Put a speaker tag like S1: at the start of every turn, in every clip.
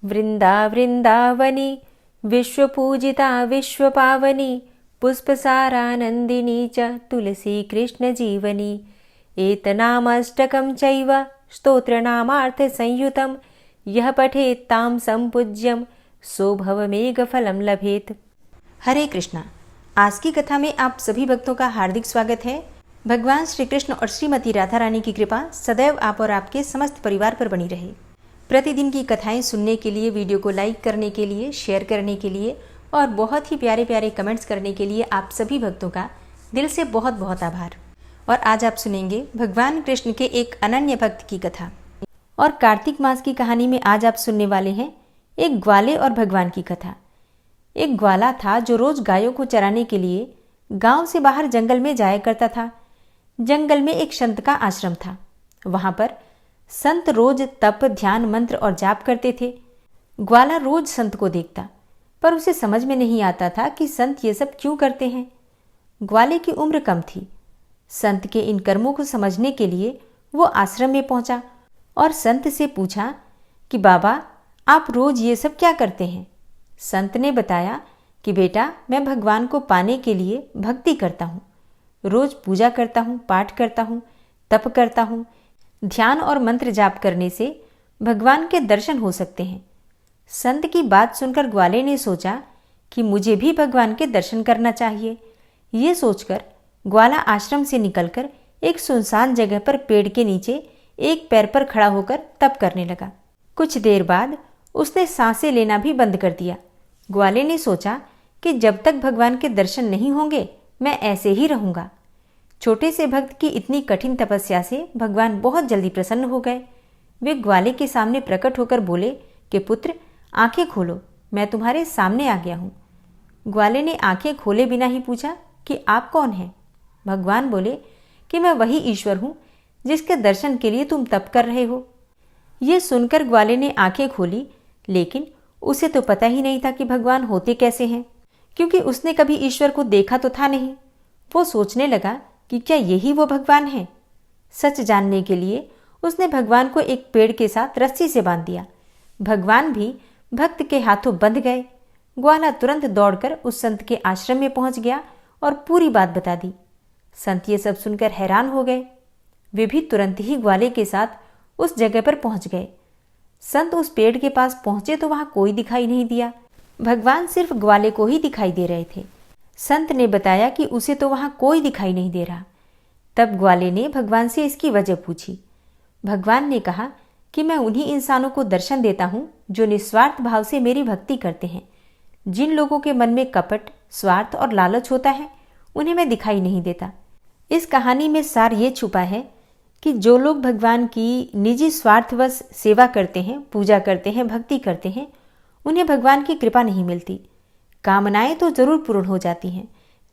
S1: वृंदावनी विश्वपूजिता विश्वपावनी पुष्पसारानन्दिनी च तुलसी कृष्णजीवनी एतनामाष्टकं चैव स्तोत्रनामार्थसंयुतं यः पठेत् तां सम्पूज्यं सो भवमेघफलं लभेत।
S2: हरे कृष्णा। आज की कथा में आप सभी भक्तों का हार्दिक स्वागत है। भगवान श्री कृष्ण और श्रीमती राधा रानी की कृपा सदैव आप और आपके समस्त परिवार पर बनी रहे। प्रतिदिन की कथाएं सुनने के लिए, वीडियो को लाइक करने के लिए, शेयर करने के लिए और बहुत ही प्यारे प्यारे कमेंट्स करने के लिए आप सभी भक्तों का दिल से बहुत बहुत आभार। और आज आप सुनेंगे भगवान कृष्ण के एक अनन्य भक्त की कथा। और कार्तिक मास की कहानी में आज आप सुनने वाले हैं एक ग्वाले और भगवान की कथा। एक ग्वाला था जो रोज गायों को चराने के लिए गांव से बाहर जंगल में जाया करता था। जंगल में एक संत का आश्रम था। वहां पर संत रोज तप, ध्यान, मंत्र और जाप करते थे। ग्वाला रोज संत को देखता, पर उसे समझ में नहीं आता था कि संत ये सब क्यों करते हैं। ग्वाले की उम्र कम थी। संत के इन कर्मों को समझने के लिए वो आश्रम में पहुंचा और संत से पूछा कि बाबा, आप रोज ये सब क्या करते हैं। संत ने बताया कि बेटा, मैं भगवान को पाने के लिए भक्ति करता हूँ। रोज पूजा करता हूँ, पाठ करता हूँ, तप करता हूँ। ध्यान और मंत्र जाप करने से भगवान के दर्शन हो सकते हैं। संत की बात सुनकर ग्वाले ने सोचा कि मुझे भी भगवान के दर्शन करना चाहिए। ये सोचकर ग्वाला आश्रम से निकलकर एक सुनसान जगह पर पेड़ के नीचे एक पैर पर खड़ा होकर तप करने लगा। कुछ देर बाद उसने सांसें लेना भी बंद कर दिया। ग्वाले ने सोचा कि जब तक भगवान के दर्शन नहीं होंगे मैं ऐसे ही रहूंगा। छोटे से भक्त की इतनी कठिन तपस्या से भगवान बहुत जल्दी प्रसन्न हो गए। वे ग्वाले के सामने प्रकट होकर बोले कि पुत्र, आंखें खोलो, मैं तुम्हारे सामने आ गया हूँ। ग्वाले ने आंखें खोले बिना ही पूछा कि आप कौन हैं। भगवान बोले कि मैं वही ईश्वर हूँ जिसके दर्शन के लिए तुम तप कर रहे हो। ये सुनकर ग्वाले ने आंखें खोली, लेकिन उसे तो पता ही नहीं था कि भगवान होते कैसे हैं, क्योंकि उसने कभी ईश्वर को देखा तो था नहीं। वो सोचने लगा कि क्या यही वो भगवान है। सच जानने के लिए उसने भगवान को एक पेड़ के साथ रस्सी से बांध दिया। भगवान भी भक्त के हाथों बंध गए। ग्वाला तुरंत दौड़कर उस संत के आश्रम में पहुंच गया और पूरी बात बता दी। संत ये सब सुनकर हैरान हो गए। वे भी तुरंत ही ग्वाले के साथ उस जगह पर पहुंच गए। संत उस पेड़ के पास पहुंचे तो वहां कोई दिखाई नहीं दिया। भगवान सिर्फ ग्वाले को ही दिखाई दे रहे थे। संत ने बताया कि उसे तो वहां कोई दिखाई नहीं दे रहा। तब ग्वाले ने भगवान से इसकी वजह पूछी। भगवान ने कहा कि मैं उन्हीं इंसानों को दर्शन देता हूं जो निस्वार्थ भाव से मेरी भक्ति करते हैं। जिन लोगों के मन में कपट, स्वार्थ और लालच होता है, उन्हें मैं दिखाई नहीं देता। इस कहानी में सार ये छुपा है कि जो लोग भगवान की निजी स्वार्थवश सेवा करते हैं, पूजा करते हैं, भक्ति करते हैं, उन्हें भगवान की कृपा नहीं मिलती। कामनाएं तो जरूर पूर्ण हो जाती हैं।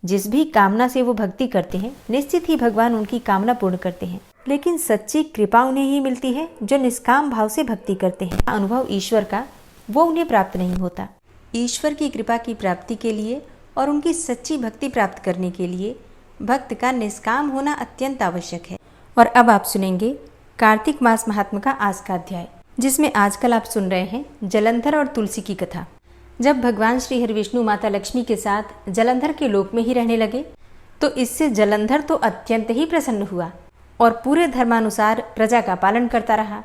S2: जिस भी कामना से वो भक्ति करते हैं, निश्चित ही भगवान उनकी कामना पूर्ण करते हैं। लेकिन सच्ची कृपा उन्हें ही मिलती है जो निष्काम भाव से भक्ति करते हैं। अनुभव ईश्वर का वो उन्हें प्राप्त नहीं होता। ईश्वर की कृपा की प्राप्ति के लिए और उनकी सच्ची भक्ति प्राप्त करने के लिए भक्त का निष्काम होना अत्यंत आवश्यक है। और अब आप सुनेंगे कार्तिक मास महात्म्य का आज का अध्याय, जिसमें आजकल आप सुन रहे हैं जलंधर और तुलसी की कथा। जब भगवान श्री हरि विष्णु माता लक्ष्मी के साथ जलंधर के लोक में ही रहने लगे तो इससे जलंधर तो अत्यंत ही प्रसन्न हुआ और पूरे धर्मानुसार प्रजा का पालन करता रहा।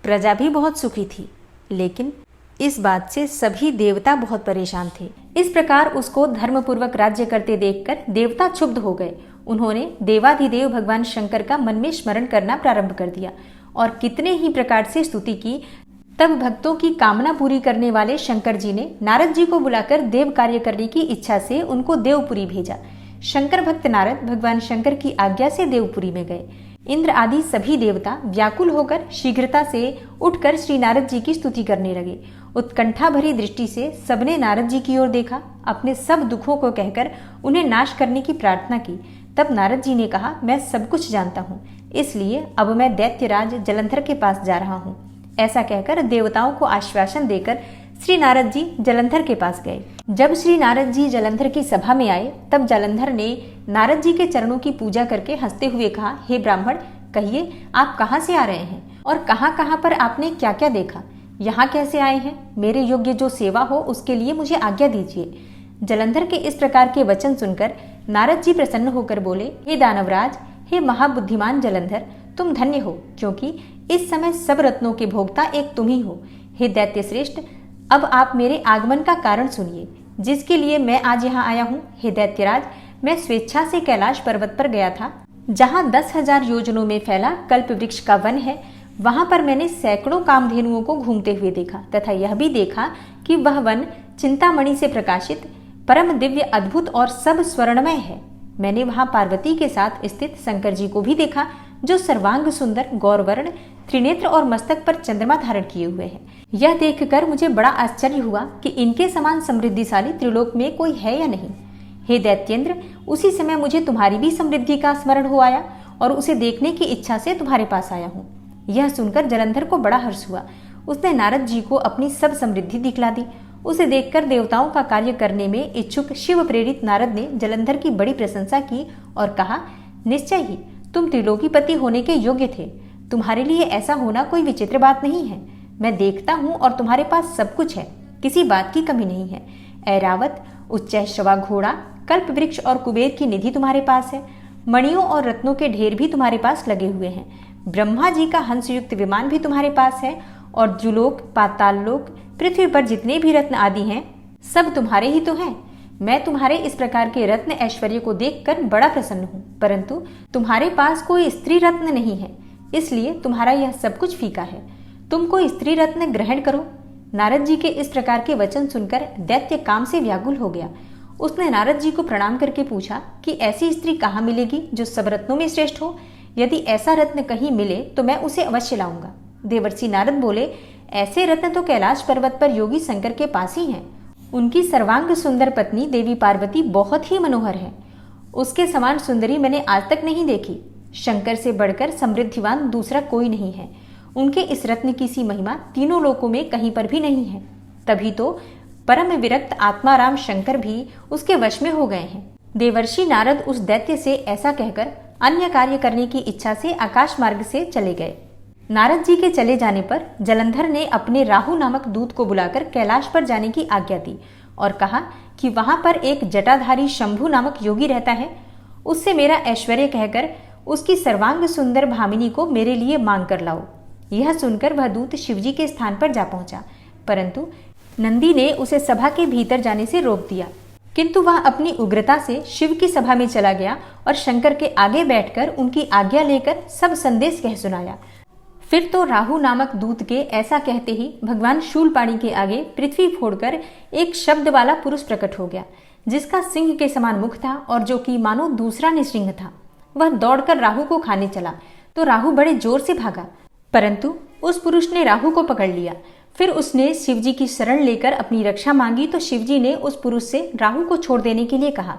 S2: प्रजा भी बहुत सुखी थी, लेकिन इस बात से सभी देवता बहुत परेशान थे। इस प्रकार उसको धर्मपूर्वक राज्य करते देखकर देवता क्षुब्ध हो गए। उन्होंने देवाधिदेव भगवान शंकर का मन में स्मरण करना प्रारंभ कर दिया और कितने ही प्रकार से स्तुति की। तब भक्तों की कामना पूरी करने वाले शंकर जी ने नारद जी को बुलाकर देव कार्य करने की इच्छा से उनको देवपुरी भेजा। शंकर भक्त नारद भगवान शंकर की आज्ञा से देवपुरी में गए। इंद्र आदि सभी देवता व्याकुल होकर शीघ्रता से उठकर श्री नारद जी की स्तुति करने लगे। उत्कंठा भरी दृष्टि से सबने नारद जी की ओर देखा, अपने सब दुखों को कहकर उन्हें नाश करने की प्रार्थना की। तब नारद जी ने कहा, मैं सब कुछ जानता हूँ, इसलिए अब मैं दैत्यराज जलंधर के पास जा रहा हूँ। ऐसा कहकर देवताओं को आश्वासन देकर श्री नारद जी जलंधर के पास गए। जब श्री नारद जी जलंधर की सभा में आए तब जलंधर ने नारद जी के चरणों की पूजा करके हंसते हुए कहा, हे ब्राह्मण, कहिए आप कहाँ से आ रहे हैं और कहाँ कहाँ पर आपने क्या क्या देखा। यहाँ कैसे आए हैं? मेरे योग्य जो सेवा हो उसके लिए मुझे आज्ञा दीजिए। जलंधर के इस प्रकार के वचन सुनकर नारद जी प्रसन्न होकर बोले, हे दानवराज, हे महाबुद्धिमान जलंधर, तुम धन्य हो, क्योंकि इस समय सब रत्नों के भोक्ता एक तुम ही हो। हे दैत्य श्रेष्ठ, अब आप मेरे आगमन का कारण सुनिए, जिसके लिए मैं आज यहाँ आया हूँ। हे दैत्यराज, मैं स्वेच्छा से कैलाश पर्वत पर गया था, जहाँ 10,000 योजनों में फैला कल्प वृक्ष का वन है। वहां पर मैंने सैकड़ों कामधेनुओं को घूमते हुए देखा तथा यह भी देखा कि वह वन चिंतामणि से प्रकाशित परम दिव्य अद्भुत और सब स्वर्णमय है। मैंने वहां पार्वती के साथ स्थित शंकर जी को भी देखा, जो सर्वांग सुंदर, गौरवर्ण, त्रिनेत्र और मस्तक पर चंद्रमा धारण किए हुए हैं। यह देखकर मुझे बड़ा आश्चर्य हुआ कि इनके समान समृद्धिशाली त्रिलोक में कोई है या नहीं। हे दैत्येंद्र, उसी समय मुझे तुम्हारी भी समृद्धि का स्मरण हो आया और उसे देखने की इच्छा से तुम्हारे पास आया हूँ। यह सुनकर जलंधर को बड़ा हर्ष हुआ। उसने नारद जी को अपनी सब समृद्धि दिखला दी। उसे देखकर देवताओं का कार्य करने में इच्छुक शिव प्रेरित नारद ने जलंधर की बड़ी प्रशंसा की और कहा, निश्चय ही तुम त्रिलोकीपति होने के योग्य थे। तुम्हारे लिए ऐसा होना कोई विचित्र बात नहीं है। मैं देखता हूँ और तुम्हारे पास सब कुछ है, किसी बात की कमी नहीं है। ऐरावत, उच्चैश्रवा घोड़ा, कल्प वृक्ष और कुबेर की निधि तुम्हारे पास है। मणियों और रत्नों के ढेर भी तुम्हारे पास लगे हुए हैं। ब्रह्मा जी का हंसयुक्त विमान भी तुम्हारे पास है और द्युलोक, पाताल लोक, पृथ्वी पर जितने भी रत्न आदि हैं, सब तुम्हारे ही तो हैं। मैं तुम्हारे इस प्रकार के रत्न ऐश्वर्य को देखकर बड़ा प्रसन्न हूँ, परंतु तुम्हारे पास कोई स्त्री रत्न नहीं है, इसलिए तुम्हारा यह सब कुछ फीका है। तुम कोई स्त्री रत्न ग्रहण करो। नारद जी के इस प्रकार के वचन सुनकर दैत्य काम से व्याकुल हो गया। उसने नारद जी को प्रणाम करके पूछा कि ऐसी स्त्री कहाँ मिलेगी जो सब रत्नों में श्रेष्ठ हो? यदि ऐसा रत्न कहीं मिले तो मैं उसे अवश्य लाऊंगा। देवर्षि नारद बोले, ऐसे रत्न तो कैलाश पर्वत पर योगी शंकर के पास ही हैं। उनकी सर्वांग सुंदर पत्नी देवी पार्वती बहुत ही मनोहर है। उसके समान सुंदरी मैंने आज तक नहीं देखी। शंकर से बढ़कर समृद्धिवान दूसरा कोई नहीं है। उनके इस रत्न की सी महिमा तीनों लोकों में कहीं पर भी नहीं है। तभी तो परम विरक्त आत्माराम शंकर भी उसके वश में हो गए हैं। देवर्षि नारद उस दैत्य से ऐसा कहकर अन्य कार्य करने की इच्छा से आकाश मार्ग से चले गए। नारद जी के चले जाने पर जलंधर ने अपने राहु नामक दूत को बुलाकर कैलाश पर जाने की आज्ञा दी और कहा कि वहां पर एक जटाधारी शंभु नामक योगी रहता है, उससे मेरा ऐश्वर्य कहकर उसकी सर्वांग सुंदर भामिनी को मेरे लिए मांग कर लाओ। यह सुनकर वह दूत शिवजी के स्थान पर जा पहुंचा, परंतु नंदी ने उसे सभा के भीतर जाने से रोक दिया। किंतु वह अपनी उग्रता से शिव की सभा में चला गया और शंकर के आगे बैठकर उनकी आज्ञा लेकर सब संदेश कह सुनाया। फिर तो राहु नामक दूत के ऐसा कहते ही भगवान शूलपाणी के आगे पृथ्वी फोड़कर एक शब्द वाला पुरुष प्रकट हो गया, जिसका सिंह के समान मुख था और जो कि मानो दूसरा निसिंह था। वह दौड़कर राहु को खाने चला तो राहु बड़े जोर से भागा, परंतु उस पुरुष ने राहु को पकड़ लिया। फिर उसने शिवजी की शरण लेकर अपनी रक्षा मांगी तो शिवजी ने उस पुरुष से राहु को छोड़ देने के लिए कहा।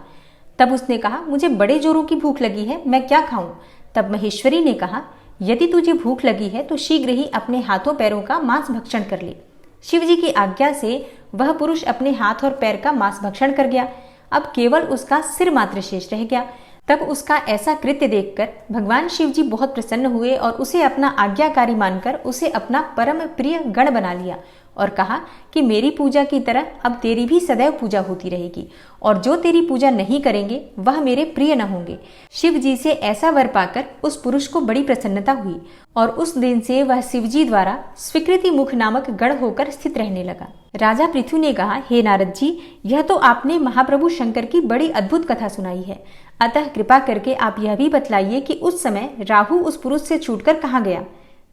S2: तब उसने कहा, मुझे बड़े जोरों की भूख लगी है, मैं क्या खाऊं? तब महेश्वरी ने कहा, यदि तुझे भूख लगी है तो शीघ्र ही अपने हाथों पैरों का मांस भक्षण कर ले। शिवजी की आज्ञा से वह पुरुष अपने हाथ और पैर का मांस भक्षण कर गया। अब केवल उसका सिर मात्र शेष रह गया। तब उसका ऐसा कृत्य देखकर भगवान शिवजी बहुत प्रसन्न हुए और उसे अपना आज्ञाकारी मानकर उसे अपना परम प्रिय गण बना लिया और कहा कि मेरी पूजा की तरह अब तेरी भी सदैव पूजा होती रहेगी और जो तेरी पूजा नहीं करेंगे वह मेरे प्रिय न होंगे। शिव जी से ऐसा वर पाकर उस पुरुष को बड़ी प्रसन्नता हुई और उस दिन से वह शिवजी द्वारा स्वीकृति मुख नामक गण होकर स्थित रहने लगा। राजा पृथु ने कहा, हे नारद जी, यह तो आपने महाप्रभु शंकर की बड़ी अद्भुत कथा सुनाई है, अतः कृपा करके आप यह भी बतलाइए कि उस समय राहु उस पुरुष से छूटकर कहाँ गया।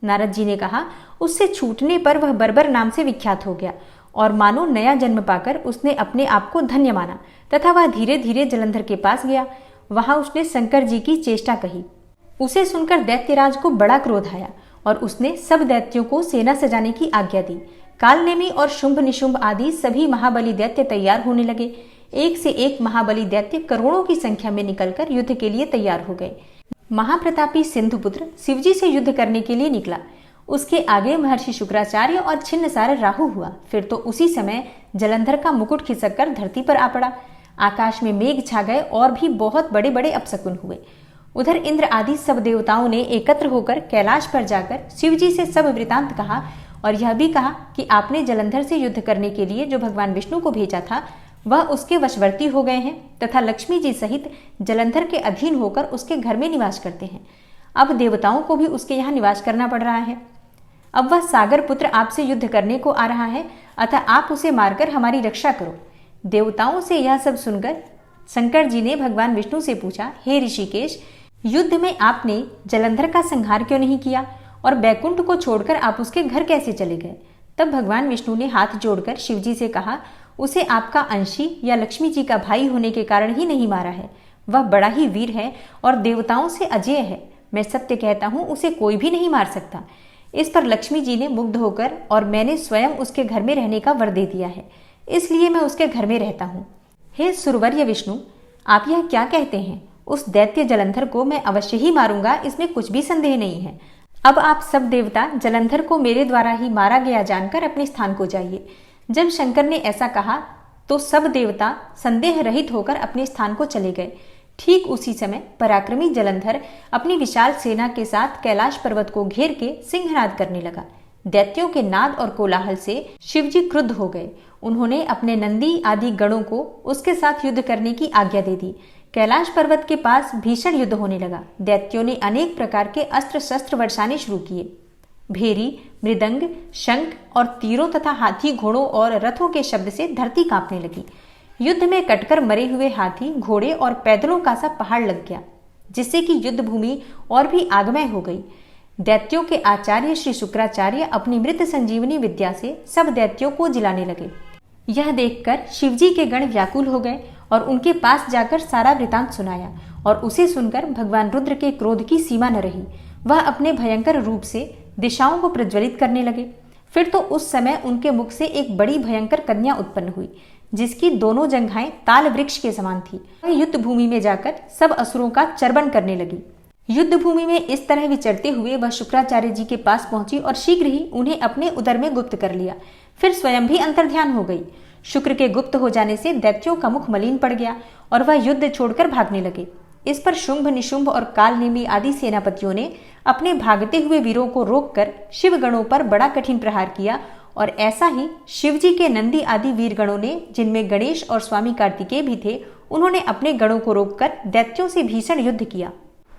S2: नारद जी ने कहा, उससे छूटने पर वह बर्बर नाम से विख्यात हो गया और मानो नया जन्म पाकर उसने अपने आप को धन्य माना तथा वह धीरे धीरे जलंधर के पास गया। वहां उसने शंकर जी की चेष्टा कही। उसे सुनकर दैत्यराज को बड़ा क्रोध आया और उसने सब दैत्यों को सेना सजाने की आज्ञा दी। कालनेमी और शुंभ निशुंभ आदि सभी महाबली दैत्य तैयार होने लगे। एक से एक महाबली दैत्य करोड़ों की संख्या में निकलकर युद्ध के लिए तैयार हो गए। महाप्रतापी सिंधुपुत्र शिवजी से युद्ध करने के लिए निकला। उसके आगे महर्षि शुक्राचार्य और छिन्नसार राहु हुआ। फिर तो उसी समय जलंधर का मुकुट खिसककर धरती पर आ पड़ा। आकाश में मेघ छा गए और भी बहुत बड़े बड़े अपशकुन हुए। उधर इंद्र आदि सब देवताओं ने एकत्र होकर कैलाश पर जाकर शिवजी से सब वृतांत कहा और यह भी कहा कि आपने जलंधर से युद्ध करने के लिए जो भगवान विष्णु को भेजा था वह उसके वशवर्ती हो गए हैं तथा लक्ष्मी जी सहित जलंधर के अधीन होकर उसके घर में निवास करते हैं। अब देवताओं को भी उसके यहाँ निवास करना पड़ रहा है। अब वह सागर पुत्र आपसे युद्ध करने को आ रहा है, अतः आप उसे मारकर हमारी रक्षा करो। देवताओं से यह सब सुनकर शंकर जी ने भगवान विष्णु से पूछा, हे ऋषिकेश, युद्ध में आपने जलंधर का संहार क्यों नहीं किया और बैकुंठ को छोड़कर आप उसके घर कैसे चले गए? तब भगवान विष्णु ने हाथ जोड़कर शिव जी से कहा, उसे आपका अंशी या लक्ष्मी जी का भाई होने के कारण ही नहीं मारा है। वह बड़ा ही वीर है और देवताओं से अजेय है। मैं सत्य कहता हूं, उसे कोई भी नहीं मार सकता। इस पर लक्ष्मी जी ने मुग्ध होकर और मैंने स्वयं उसके घर में रहने का वर दे दिया है, इसलिए मैं उसके घर में रहता हूँ। हे सुरवर्य विष्णु, आप यह क्या कहते हैं? उस दैत्य जलंधर को मैं अवश्य ही मारूंगा, इसमें कुछ भी संदेह नहीं है। अब आप सब देवता जलंधर को मेरे द्वारा ही मारा गया जानकर अपने स्थान को जाइए। जब शंकर ने ऐसा कहा तो सब देवता संदेह रहित होकर अपने स्थान को चले गए। ठीक उसी समय पराक्रमी जलंधर अपनी विशाल सेना के साथ कैलाश पर्वत को घेर के सिंहनाद करने लगा। दैत्यों के नाद और कोलाहल से शिवजी क्रुद्ध हो गए। उन्होंने अपने नंदी आदि गणों को उसके साथ युद्ध करने की आज्ञा दे दी। कैलाश पर्वत के पास भीषण युद्ध होने लगा। दैत्यों ने अनेक प्रकार के अस्त्र शस्त्र वर्षाने शुरू किए। भेरी, मृदंग, शंख और तीरों तथा हाथी घोड़ों और रथों के शब्द से धरती कांपने लगी। युद्ध में कटकर मरे हुए हाथी, घोड़े और पैदलों का सा पहाड़ लग गया, जिससे कि युद्ध भूमि और भी आगमय हो गई। दैत्यों के आचार्य श्री शुक्राचार्य अपनी मृत संजीवनी विद्या से सब दैत्यों को जिलाने लगे। यह देखकर शिवजी के गण व्याकुल हो गए और उनके पास जाकर सारा वृतांत सुनाया, और उसे सुनकर भगवान रुद्र के क्रोध की सीमा न रही। वह अपने भयंकर रूप से दिशाओं को प्रज्वलित करने लगे। फिर तो उस समय उनके मुख से एक बड़ी भयंकर कन्या उत्पन्न हुई, जिसकी दोनों जंघाएं ताल वृक्ष के समान थी। वह युद्ध भूमि में जाकर सब असुरों का चर्वण करने लगी। युद्ध भूमि में इस तरह विचरते हुए वह शुक्राचार्य जी के पास पहुंची और शीघ्र ही उन्हें अपने उदर में गुप्त कर लिया। फिर स्वयं भी अंतर्ध्यान हो गई। शुक्र के गुप्त हो जाने से दैत्यों का मुख मलिन पड़ गया और वह युद्ध छोड़कर भागने लगे। इस पर शुंभ, निशुंभ और कालनेमी आदि सेनापतियों ने अपने भागते हुए वीरों को रोककर शिवगणों पर बड़ा कठिन प्रहार किया, और ऐसा ही शिवजी के नंदी आदि वीरगणों ने, जिनमें गणेश और स्वामी कार्तिकेय भी थे, उन्होंने अपने गणों को रोककर दैत्यों से भीषण युद्ध किया।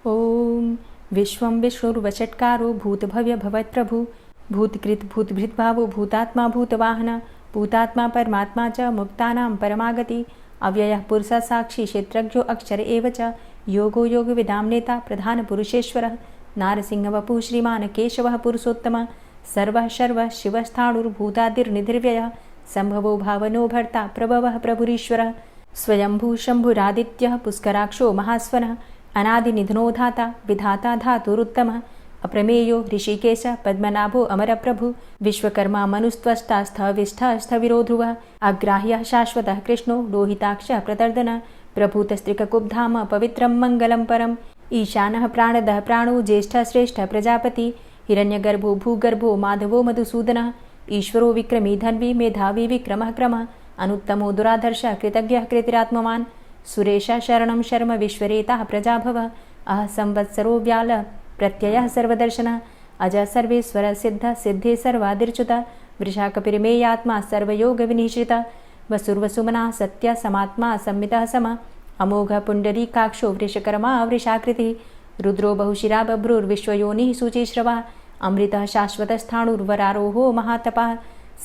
S2: ओम विश्वं विष्णुर्वचत्कारो भूतभव्य भवत्प्रभु भूतकृत भूतभृद्भावो भूतात्मा भूतवाहन भूतात्मा परमात्मा च मुक्तानां परमागति अव्ययः पुरुषः साक्षी क्षेत्रज्ञो अक्षर एव च योगो योगविदां नेता प्रधान पुरुषेश्वरः नारसिंह वपुः श्रीमान् केशवः पुरुषोत्तमः सर्वः शर्वः शिवस्थाणुर्भूतादिर्निधिर्व्ययः संभवो भावनो भर्ता प्रभवः प्रभुरीश्वरः स्वयंभू शंभुरादित्यः पुष्कराक्षो महास्वनः अनादिनिधनो धाता विधाता धातुरुत्तमः अप्रमेयो ऋषिकेश पद्मनाभो अमरप्रभु विश्वकर्मा मनुस्त्वष्टा स्थविष्ठः स्थविरो ध्रुवः अग्राह्यः शाश्वतः कृष्णो लोहिताक्षः प्रतर्दनः प्रभूतस्त्रिककुब्धाम पवित्रं मङ्गलं परम् ईशानः प्राणदः प्राणो ज्येष्ठः श्रेष्ठः प्रजापति हिरण्यगर्भो भूगर्भो माधवो मधुसूदनः ईश्वरो विक्रमी धन्वी मेधावी विक्रमः क्रमः अनुत्तमो दुराधर्षः कृतज्ञः कृतिरात्मवान् सुरेशः शरणं शर्म विश्वरेताः प्रजाभवः अह संवत्सरो व्यालः प्रत्ययः सर्वदर्शनः अजः सर्वेश्वरः सिद्धः सिद्धे सर्वादिर्च्युतः वृषाकपिर्मेयात्मा सर्वयोगविनिश्रितः वसुर्वसुमनः सत्यः समात्मा संमितः समः अमोघः पुण्डरीकाक्षो वृषकर्मा वृषाकृतिः रुद्रो बहुशिरा बभ्रुर्विश्वयोनिः शुचिश्रवः अमृतः शाश्वतस्थाणुर्वरारोहो महातपः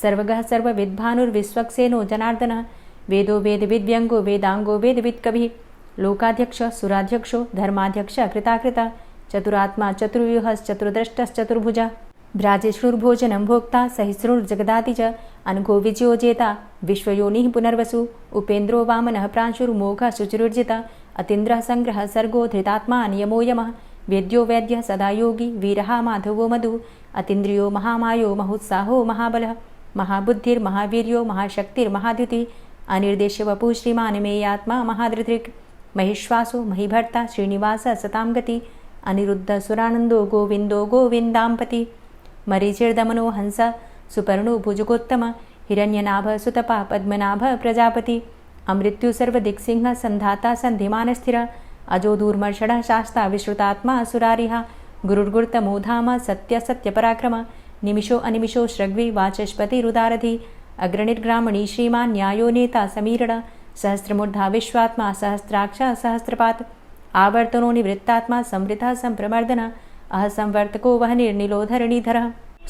S2: सर्वगः सर्वविद्भानुर्विश्वक्सेनो जनार्दनः वेदो वेदविद्व्यङ्गो वेदाङ्गो वेदवित्कविः लोकाध्यक्षः सुराध्यक्षो धर्माध्यक्षः कृताकृतः चतुरात्मा चतुर्व्यूहश्चतुर्द्रष्टश्चतुर्भुजः भ्राजेष्णुर्भोजनं भोक्ता सहिष्णुर्जगदाति च अनघो विजयो जेता विश्वयोनिः पुनर्वसु उपेन्द्रो वामनः प्रांशुर्मोघः शुचिरुर्जितः अतीन्द्रः संग्रहः सर्गो धृतात्मा नियमो यमः वेद्यो वैद्यः सदा योगी वीरः माधवो मधु अतीन्द्रियो महामायो महोत्साहो महाबलः महाबुद्धिर्महावीर्यो महाशक्तिर्महाद्युतिः अनिर्देश्य वपुः श्रीमान् मेयात्मा महाधृतिर् महिश्वासो महीभर्ता श्रीनिवासः सतां गति अनिरुद्ध सुरानन्दो गोविन्दो गोविन्दाम्पति मरीचिर्दमनो हंस सुपर्णो भुजगोत्तम हिरण्यनाभ सुतपा पद्मनाभ प्रजापति अमृत्यु सर्वदिक्सिंह संधाता संधिमान स्थिर अजो दूर्मर्षण शास्ता विश्रुतात्मा सुरारिहा गुरुर्गुर्तमो धाम सत्य सत्यपराक्रम निमिषो अनिमिषो श्रग्वी वाचस्पतिरुदारधि अग्रणिर्ग्रामणी श्रीमान् न्यायो नेता समीरण सहस्रमूर्धा विश्वात्मा सहस्राक्ष सहस्रपात आवर्तनो निवृत्तात्मा संवृता संप्रमर्दन अहसंवर्तको वह निर्निलोधरणीधर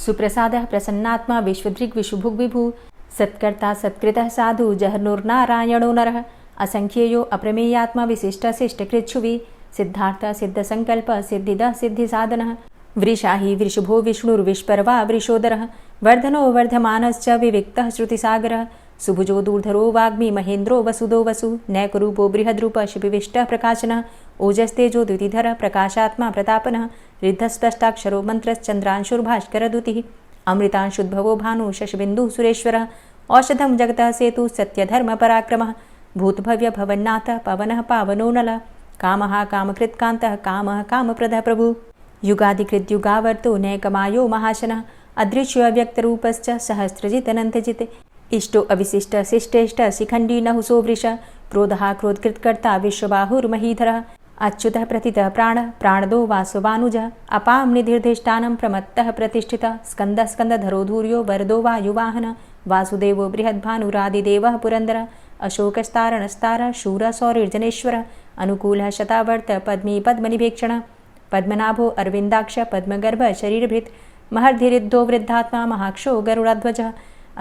S2: सुप्रसादः प्रसन्नात्मा विश्वदृग् विशुभुग् विभु सत्कर्ता सत्कृतः साधु जहनुर्नारायणो नरः असंख्येयो अप्रमेयात्मा विशिष्टशिष्टकृच्छुवि सिद्धार्थ सिद्धसंकल्प सिद्धिदः सिद्धिसाधनः वृषाहि वृषभो विष्णुर्विष्पर्वा वृषोदरः वर्धनो वर्धमानश्च विविक्तः श्रुतिसागरः सुभुजो दूर्धरो वाग्मी महेन्द्रो वसुदो वसु नैकरूपो बृहद्रूप शिपिविष्टः प्रकाशनः ओजस्तेजो द्युतिधर प्रकाशात्मा प्रतापनः रिद्धस्पष्टाक्षरो मन्त्रश्चन्द्रांशुर्भास्करदुतिः अमृतांशुद्भवो भानु शशबिन्दुः सुरेश्वरः औषधं जगतः सेतु सत्यधर्मपराक्रमः भूतभव्य भवन्नाथ पवनः पावनो नलः कामः कामकृत्कान्तः कामः कामप्रदः प्रभु युगादिकृद्युगावर्तो नैकमायो महाशनः अदृश्यो अव्यक्तरूपश्च सहस्रजितनन्तजित् इष्टो अविशिष्ट शिष्टेष्ट शिखण्डी नहुसो वृष क्रोधः क्रोधकृत्कर्ता विश्वबाहुर्महीधरः अच्युतः प्रतितः प्राणः प्राणदो वासवानुजः अपां निधिर्धिष्ठानं प्रमत्तः प्रतिष्ठितः स्कन्दः स्कन्दधरो धूर्यो वरदो वायुवाहनः वासुदेवो बृहद्भानुरादिदेवः पुरन्दरः अशोकस्तारणस्तारः शूरः सौरिर्जनेश्वरः अनुकूलः शतावर्त पद्मी पद्मनिभेक्षणः पद्मनाभो अरविन्दाक्ष पद्मगर्भ शरीरभृत् महर्धिरिद्धो वृद्धात्मा महाक्षो गरुडाध्वजः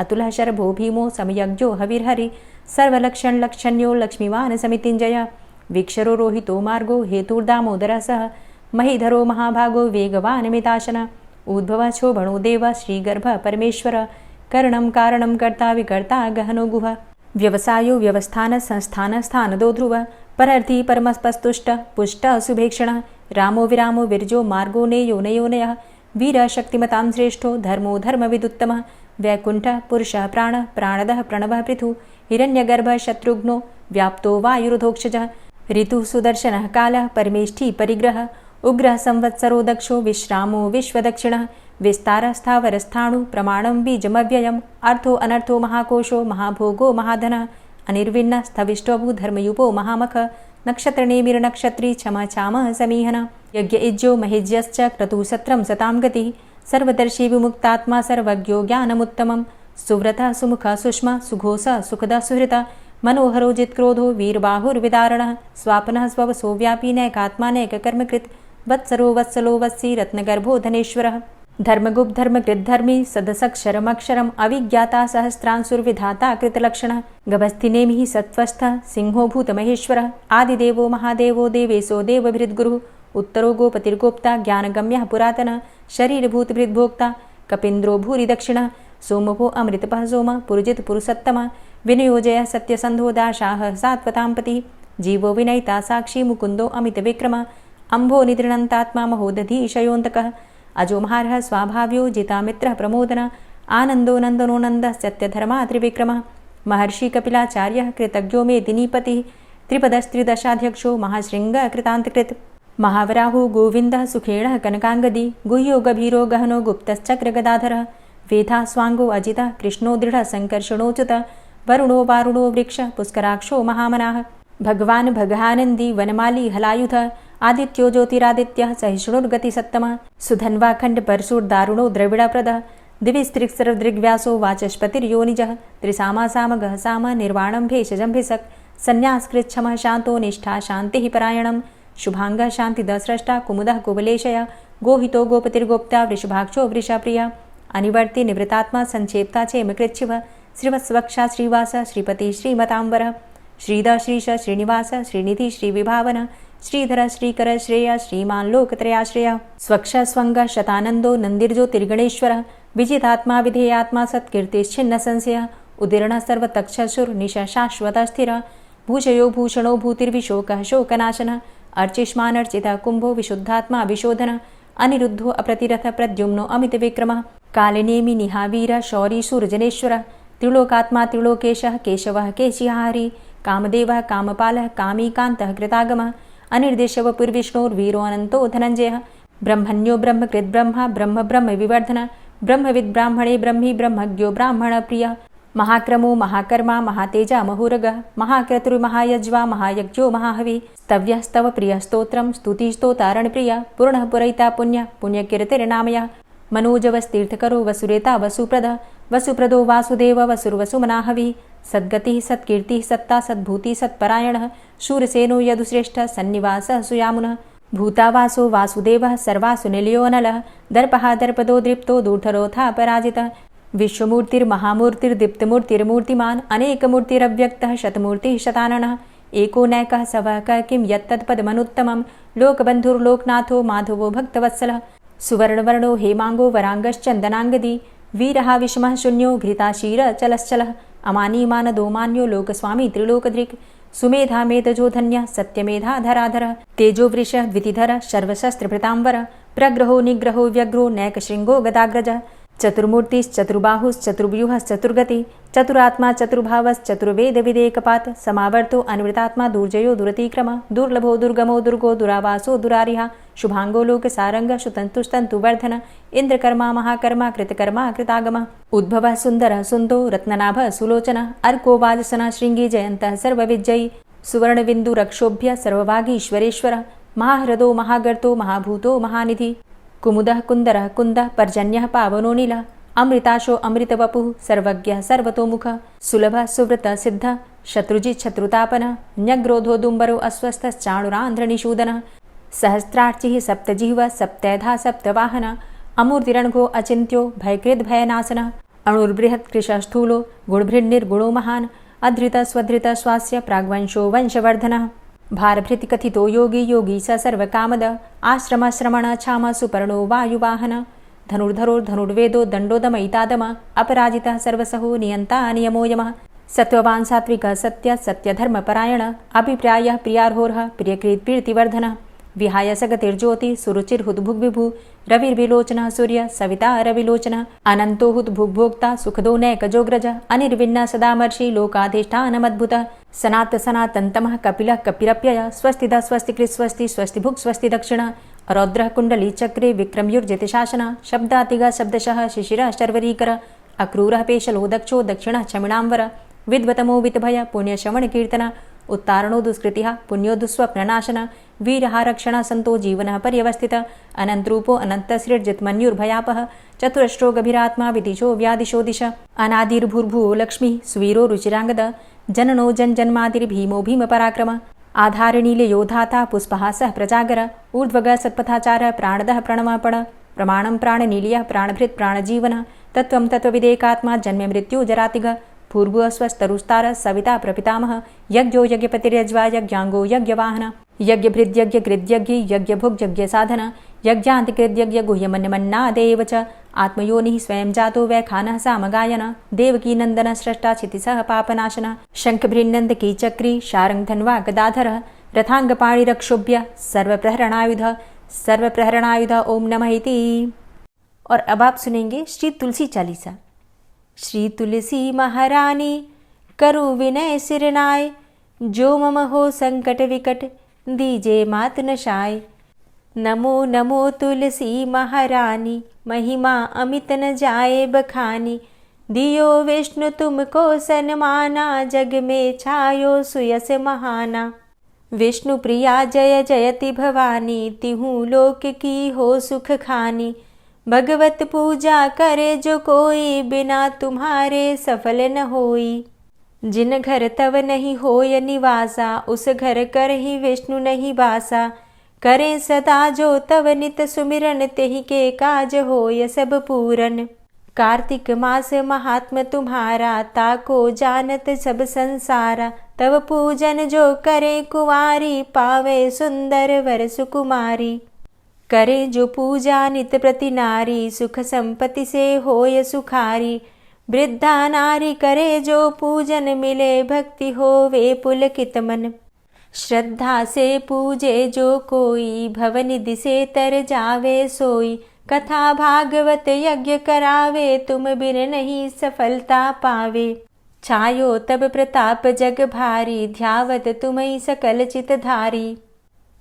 S2: अतुलः शरभो भीमो समयज्ञो हविर्हरि सर्वलक्षणलक्षण्यो लक्ष्मीवान् समितिञ्जयः वीक्षरो रोहितो मार्गो हेतुर्दामोदरः सः महीधरो महाभागो वेगवान् मिताशनः उद्भवः क्षोभणो देवः श्रीगर्भः परमेश्वरः करणं कारणं कर्ता विकर्ता गहनो गुहः व्यवसायो व्यवस्थान संस्थान स्थानदो ध्रुवः परर्थी परमस्पस्तुष्टः पुष्टः सुभेक्षणः रामो विरामो विरजो मार्गो नेयो नयोनयः वीरः शक्तिमतां श्रेष्ठो धर्मो धर्मविदुत्तमः वैकुण्ठः पुरुषः प्राणः प्राणदः प्रणवः पृथुः हिरण्यगर्भः शत्रुघ्नो व्याप्तो वायुरुधोक्षजः ऋतुः सुदर्शनः कालः परमेष्ठी परिग्रहः उग्रः संवत्सरो दक्षो विश्रामो विश्वदक्षिणः विस्तारस्थावरस्थाणु प्रमाणं बीजमव्ययम् अर्थो अनर्थो महाकोशो महाभोगो महाधनः अनिर्विण्णः स्थविष्टोभू धर्मयुपो महामख नक्षत्रनेमिर्नक्षत्री क्षमा क्षामः समीहनः यज्ञ इज्यो महेज्यश्च क्रतुसत्रं सतां गतिः सर्वदर्शी विमुक्तात्मा सर्वज्ञो ज्ञानमुत्तमं सुव्रतः सुमुखः सुष्मा सुघोषः सुखदः सुहृतः मनोहरो जित्क्रोधो वीरबाहुर्विदारणः स्वापनः स्ववसो व्यापी नैकात्मा नैककर्मकृत् वत्सरो वत्सलो वत्सी रत्नगर्भो धनेश्वरः धर्मगुप्त धर्मकृद्धर्मी सदसक्षरमक्षरम् अविज्ञाता सहस्रांशुर्विधाता कृतलक्षणः गभस्तिनेमिः सत्त्वस्थः सिंहो भूतमहेश्वरः आदिदेवो महादेवो देवेशो देवभृद्गुरुः उत्तरो गोपतिर्गोप्ता ज्ञानगम्यः पुरातनः शरीरभूतभृद्भोक्ता कपीन्द्रो भूरि दक्षिणः सोमभो अमृतपः सोमः पुरुजित पुरुषोत्तमः विनयोजयः सत्यसन्धो दाशाः सात्वतां पतिः जीवो विनयिता साक्षी मुकुन्दो अमितविक्रमः अम्भो निद्रणन्तात्मा महोदधीशयोऽन्तकः अजोमहारः स्वाभाव्यो जितामित्रः प्रमोदनः आनन्दो नन्दनो नन्दः सत्यधर्मा त्रिविक्रमः महर्षि कपिलाचार्यः कृतज्ञो मेदिनीपतिः त्रिपदस्त्रिदशाध्यक्षो महाशृङ्गः कृतान्तकृत् महावराहो गोविन्दः सुखेणः कनकाङ्गदी गुह्यो गभीरो गहनो गुप्तश्चक्रगदाधरः वेधा स्वाङ्गो अजितः कृष्णो दृढः सङ्कर्षणोच्युतः वरुणो वारुणो वृक्षः पुष्कराक्षो महामनाः भगवान् भगानन्दी वनमाली हलायुधः आदित्यो ज्योतिरादित्यः सहिष्णुर्गतिसत्तमः सुधन्वा खण्डपरशुर्दारुणो द्रविडप्रदः दिविस्त्रिक्सरदृग्व्यासो वाचस्पतिर्योनिजः त्रिसामा सामगः साम निर्वाणं भेषजं भिषक् सन्न्यासकृच्छमः शान्तो निष्ठा शान्तिः परायणं शुभाङ्गः शान्तिदः स्रष्टा कुमुदः कुवलेशयः गोहितो गोपतिर्गोप्ता वृषभाक्षो वृषाप्रियः अनिवर्ति निवृतात्मा संक्षेप्ता चेमकृच्छिवः श्रीवत्स्वक्षा श्रीवास श्रीपति श्रीमताम्बरः श्रीधः श्रीश श्रीनिवास श्रीनिधि श्रीविभावन श्रीधर श्रीकर श्रेय श्रीमान् लोकत्रयाश्रयः स्वक्ष स्वङ्ग शतानन्दो नन्दिर्ज्योतिर्गणेश्वरः विजितात्मा विधेयात्मा सत्कीर्तिश्छिन्न संशयः उदीर्णः सर्वतक्षशुर्निश शाश्वतः स्थिरः भूषयो भूषणो भूतिर्विशोकः शोकनाशनः अर्चिष्मानर्चितः कुम्भो विशुद्धात्मा विशोधनः अनिरुद्धो अप्रतिरथ प्रद्युम्नो अमितविक्रमः कालिनेमि निहावीर शौरी शूरजनेश्वरः त्रिलोकात्मा त्रिलोकेशः केशवः केशिहारी कामदेवः कामपालः कामीकान्तः कृतागमः अनिर्देशवपुर्विष्णोर्वीरो अनन्तो धनञ्जयः ब्रह्मण्यो ब्रह्मकृद्ब्रह्मा ब्रह्म ब्रह्म विवर्धनः ब्रह्मविद्ब्राह्मणे ब्रह्मी ब्रह्मज्ञो ब्राह्मणप्रियः महाक्रमो महाकर्मा महातेजा महुरगः महाक्रतुर्महायज्वा महायज्ञो महाहवि स्तव्यः स्तव प्रियः स्तोत्रं स्तुतिस्तोतारणप्रियः पूर्णः पुरयिता पुण्यः पुण्यकीर्तिर्नामयः
S1: मनोजवस्तीर्थकरो वसुरेता वसुप्रद वसुप्रदो वासुदेव वसुर्वसुमनाहवि सद्गतिः सत्कीर्तिः सत्ता सद्भूतिः सत्परायणः शूरसेनो यदुश्रेष्ठः सन्निवासः सुयामुनः भूतावासो वासुदेवः सर्वासु निलयोऽनलः दर्पः दर्पदो दृप्तो दूर्धरोऽथा पराजितः विश्वमूर्तिर्महामूर्तिर्दीप्तमूर्तिर्मूर्तिमान् अनेकमूर्तिरव्यक्तः शतमूर्तिः शताननः एको नैकः सवः किं यत्तत्पदमनुत्तमं लोकबन्धुर्लोकनाथो माधवो भक्तवत्सलः सुवर्णवर्णो हेमाङ्गो वराङ्गश्चन्दनाङ्गदी वीरः विषमः शून्यो घृताशीरचलश्चलः अमानीमानदो मान्यो लोकस्वामी त्रिलोकदृक् सुमेधा मेधजो धन्यः सत्यमेधा धराधरः तेजोवृषः द्वितिधरः सर्वशस्त्रभृताम्बर प्रग्रहो निग्रहो व्यग्रो नैकशृङ्गो गदाग्रजः चतुर्मूर्तिश्चतुर्बाहुश्चतुर्व्यूहश्चतुर्गति चतुरात्मा चतुर्भावश्चतुर्वेदविदेकपात् समावर्तो अनिवृतात्मा दुर्जयो दुरतिक्रम दुर्लभो दुर्गमो दुर्गो दुरावासो दुरारिहा शुभांगो लोकसारंगः सुतन्तुस्तन्तुवर्धन इन्द्रकर्मा महाकर्मा कृतकर्मा कृतागमः उद्भवः सुन्दरः सुन्दो रत्ननाभः सुलोचनः अर्को वाजसनः शृङ्गी जयन्तः सर्वविजयी सुवर्णबिन्दुरक्षोभ्य सर्वभागीश्वरेश्वरः महाह्रदो महागर्तो महाभूतो महानिधि कुमुदः कुन्दरः कुन्दः पर्जन्यः पावनो नीलः अमृताशो अमृतवपुः सर्वज्ञः सर्वतोमुखः सुलभः सुव्रतः सिद्धः शत्रुजित् शत्रुतापनः न्यग्रोधो दुम्बरो अस्वस्थश्चाणुरान्ध्रनिषूदनः सहस्रार्चिः सप्तजिह्वः सप्तैधा सप्तवाहनः अमूर्तिरणघो अचिन्त्यो भयकृद्भयनाशनः अणुर्बृहत् कृशस्थूलो गुणभृन्निर्गुणो महान् अधृतः स्वधृतः स्वास्य प्राग्वंशो वंशवर्धनः भारभृतिकथितो योगी योगी स सर्वकामद आश्रमश्रमण क्षाम सुपर्णो वायुवाहन धनुर्धरोर्धनुर्वेदो दण्डोदमयितादम अपराजितः सर्वसहो नियन्ता नियमो यमः सत्त्ववान् सात्विकः सत्य सत्यधर्मपरायण अभिप्रायः प्रियार्होर्ह प्रियकृत्प्रीतिवर्धनः विहाय सगतिर्ज्योति सुरुचिर्हुद्भुग्विभु रविर्विलोचनः सूर्य सविता रविलोचनः अनन्तो हुद्भुग्भोक्ता सुखदो नैकजोग्रज अनिर्विण्ण सदामर्षि लोकाधिष्ठानमद्भुतः सनात सनातन्तमः कपिलः कपिरप्यय स्वस्तिदा स्वस्तिकृत् स्वस्ति स्वस्तिभुक् स्वस्ति दक्षिण रौद्रः कुण्डली चक्रे विक्रमयुर्जितशासन शब्दातिग शब्दशः शिशिरः शर्वरीकर अक्रूरः पेशलो दक्षो दक्षिणः क्षमिणाम्बर विद्वतमो वितभय पुण्यश्रवणकीर्तन उत्तारणो दुष्कृतिः पुण्यो दुःस्वप्ननाशन वीरः रक्षण सन्तो जीवनः पर्यवस्थितः अनन्तरूपो अनन्तसृर्जितमन्युर्भयापः चतुरश्रो गभीरात्मा विदिशो व्यादिशो दिश अनादिर्भूर्भुवो लक्ष्मीः सुवीरो रुचिराङ्गद जननो जन्मादिर्भीमो भीमपराक्रम आधारनीलयोधाता पुष्पहासः प्रजागर ऊर्ध्वगः सत्पथाचारः प्राणदः प्रणमपण प्रमाणं प्राणनीलयः प्राणभृत् प्राणजीवनः तत्त्वं तत्त्वविदेकात्मा जन्म मृत्यु जरातिग भूर्भुवः स्वस्तरुस्तारः सविता प्रपितामहः यज्ञो यज्ञपतिर्यज्वा यज्ञाङ्गो यज्ञवाहन यज्ञभृद्यज्ञकृद्यज्ञ यज्ञभुग्यज्ञसाधन यज्ञान्तिकृद्यज्ञ गुह्यमन्यमन्नादेव च आत्मयोनिः स्वयं जातो वैखानः सामगायन देवकी नन्दन स्रष्टा क्षितिसः पापनाशन शङ्खभृन्नन्दकी चक्री शारङ्गधन्वा गदाधरः रथाङ्गपाणिरक्षोभ्य सर्वप्रहरणायुध ओम नमः इति। और अब आप सुनेंगे श्री तुलसी चालीसा। श्री तुलसी महारानी करु विनय सिरनाय जो मम हो संकट विकट दीजे मात नशाय। नमो नमो तुलसी महारानी महिमा अमित न जाए बखानी दियो विष्णु तुमको सन्माना जग में छायो सुयस महाना। विष्णु प्रिया जय जयति भवानी तिहूँ लोक की हो सुख खानी। भगवत पूजा करे जो कोई बिना तुम्हारे सफल न होई। जिन घर तव नहीं होय निवासा उस घर कर ही विष्णु नहीं बासा। करे सदा जो तव नित सुमिरन तेहि के काज होय सब पूरन। कार्तिक मास महात्म तुम्हारा ताको जानत सब संसारा। तव पूजन जो करे कुंवारी पावे सुंदर वर सुकुमारी। करे जो पूजा नित प्रति नारी सुख संपत्ति से होय सुखारी। वृद्धा नारी करे जो पूजन मिले भक्ति होवे पुलकित मन। श्रद्धा से पूजे जो कोई भवनिधि से तर जावे सोई। कथा भागवत यज्ञ करावे तुम बिन नहीं सफलता पावे। छायो तब प्रताप जग भारी ध्यावत तुम्हीं सकल चित धारी।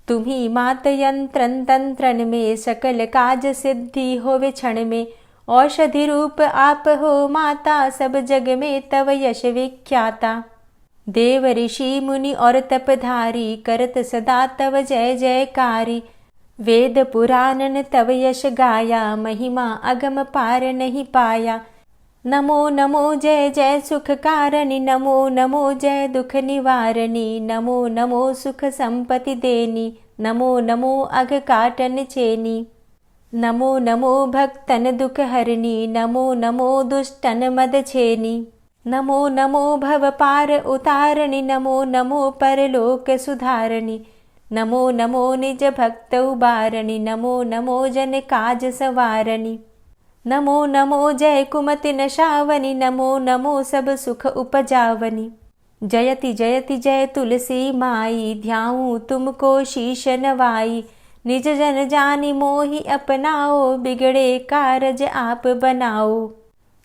S1: तुम्ही मात यंत्रन तंत्रन में सकल काज सिद्धि होवे क्षण में। औषधि रूप आप हो माता सब जग में तव यश विख्याता। देव ऋषि मुनि और तपधारी करत सदा तव जय जयकारी। वेद पुराणन तव यश गाया, महिमा अगम पार नहीं पाया। नमो नमो जय जय सुख कारणी, नमो नमो जय दुख निवारणी, नमो नमो सुख संपत्ति देनी, नमो नमो अघ काटन चेनी। नमो नमो भक्तन दुख हरणी, नमो नमो दुष्टन मद छेनी। नमो नमो भव पार उतारणी, नमो नमो परलोक सुधारणी, नमो नमो निज भक्त उबारणी, नमो नमो जन काज सवारणी। नमो नमो जय कुमति नशावनी, नमो नमो सब सुख उपजावनी। जयति जयति जय तुलसी माई, ध्याऊं तुमको शीश नवाई। निज जन जानि मोहि अपनाओ, बिगड़े कारज आप बनाओ।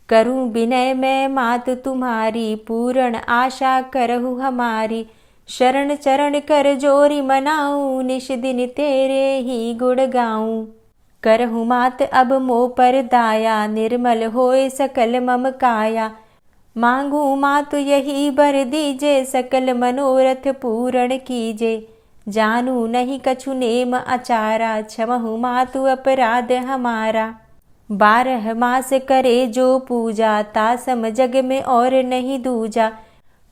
S1: करूं विनय मैं मात तुम्हारी, पूर्ण आशा करहु हमारी। शरण चरण कर जोरी मनाऊं, निश दिन तेरे ही गुण गाऊं। करहु मात अब मोह पर दाया, निर्मल होए सकल मम काया। मांगू मातु यही बर दीजे, सकल मनोरथ पूर्ण कीजे। जानू नहीं कछु नेम आचारा, क्षमहु मातु अपराध हमारा। 12 मास करे जो पूजा, तासम जग में और नहीं दूजा।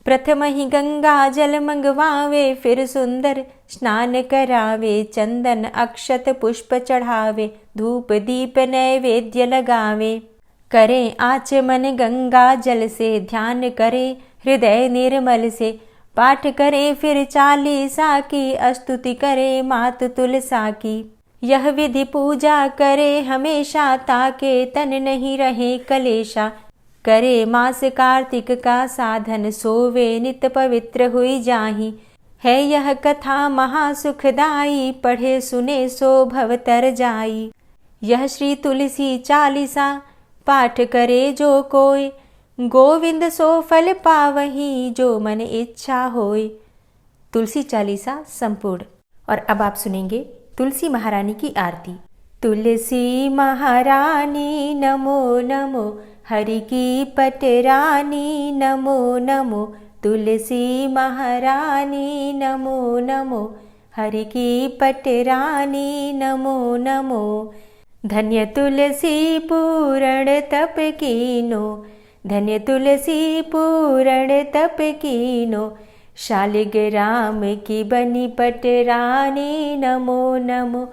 S1: प्रथम ही गंगा जल मंगवावे, फिर सुंदर स्नान करावे। चंदन अक्षत पुष्प चढ़ावे, धूप दीप नैवेद्य लगावे। करे आचमन गंगा जल से, ध्यान करे हृदय निर्मल से। पाठ करे फिर चालीसा की, स्तुति करे मात तुलसा की। यह विधि पूजा करे हमेशा, ताके तन नहीं रहे कलेशा। करे मास कार्तिक का साधन, सोवे नित पवित्र हुई जाहि। है यह कथा महासुखदाई, पढ़े सुने सो भव तर जाई। यह श्री तुलसी चालीसा, पाठ करे जो कोय। गोविंद सो फल पावही, जो मन इच्छा होय। तुलसी चालीसा संपूर्ण। और अब आप सुनेंगे तुलसी महारानी की आरती। तुलसी महारानी नमो नमो, हरि की पटरानी नमो नमो। तुलसी महारानी नमो नमो, हरि की पटरानी नमो नमो। धन्य तुलसी पूर्ण तप कीनो, धन्य तुलसी पूर्ण तप कीनो। शालिग्राम की बनी पटरानी नमो नमो।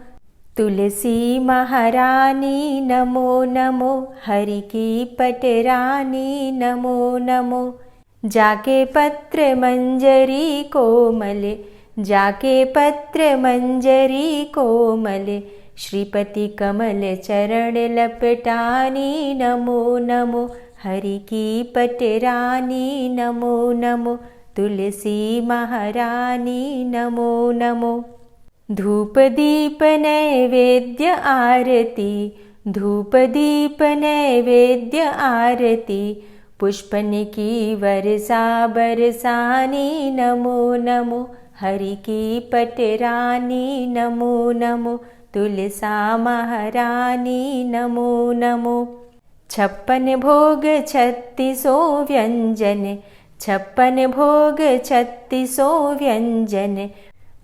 S1: तुलसी महारानी नमो नमो, हरि की पटरानी नमो नमो। जाके पत्र मंजरी कोमल, जाके पत्र मंजरी कोमल। श्रीपति कमल चरण लपटानी नमो नमो, हरि की पटरानी नमो नमो। तुलसी महारानी नमो नमो। धूप दीप नैवेद्य आरती, धूप दीप नैवेद्य आरती। पुष्पन की वर्षा बरसानी नमो नमो, हरि की पटरानी नमो नमो। तुलसा महारानी नमो नमो। 56 भोग 36 व्यंजन, 56 भोग 36 व्यंजन।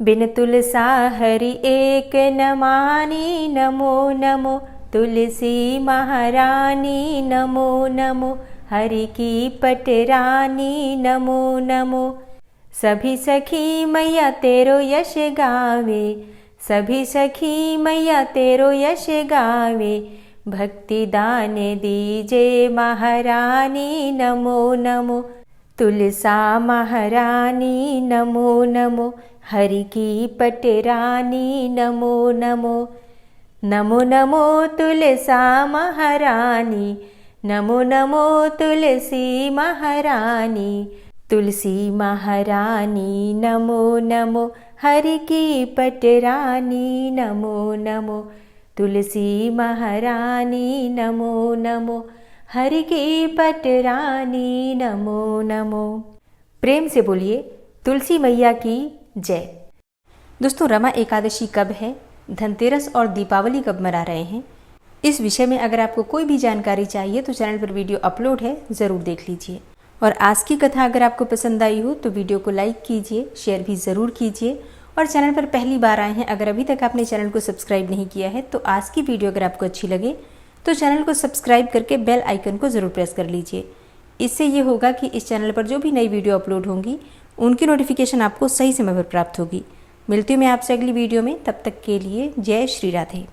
S1: बिन तुलसा हरि एक न मानी नमो नमो। तुलसी महारानी नमो नमो, हरि की पटरानी नमो नमो। सभी सखी मैया तेरो यश गावे, सभी सखी मैया तेरो यश गावे। भक्ति दान दीजे महारानी नमो नमो। तुलसा महारानी नमो नमो, हरि की पटरानी नमो नमो। नमो नमो तुलसा महारानी, नमो नमो तुलसी महारानी। तुलसी महारानी नमो नमो, हरि की पटरानी नमो नमो। तुलसी महारानी नमो नमो, हरि की पटरानी नमो नमो। प्रेम से बोलिए तुलसी मैया की जय। दोस्तों, रमा एकादशी कब है, धनतेरस और दीपावली कब मना रहे हैं, इस विषय में अगर आपको कोई भी जानकारी चाहिए तो चैनल पर वीडियो अपलोड है, ज़रूर देख लीजिए। और आज की कथा अगर आपको पसंद आई हो तो वीडियो को लाइक कीजिए, शेयर भी ज़रूर कीजिए
S2: और चैनल पर पहली बार आए हैं, अगर अभी तक आपने चैनल को सब्सक्राइब नहीं किया है तो आज की वीडियो अगर आपको अच्छी लगे तो चैनल को सब्सक्राइब करके बेल आइकन को ज़रूर प्रेस कर लीजिए। इससे ये होगा कि इस चैनल पर जो भी नई वीडियो अपलोड होंगी उनकी नोटिफिकेशन आपको सही समय पर प्राप्त होगी। मिलती हूँ मैं आपसे अगली वीडियो में, तब तक के लिए जय श्री राधे।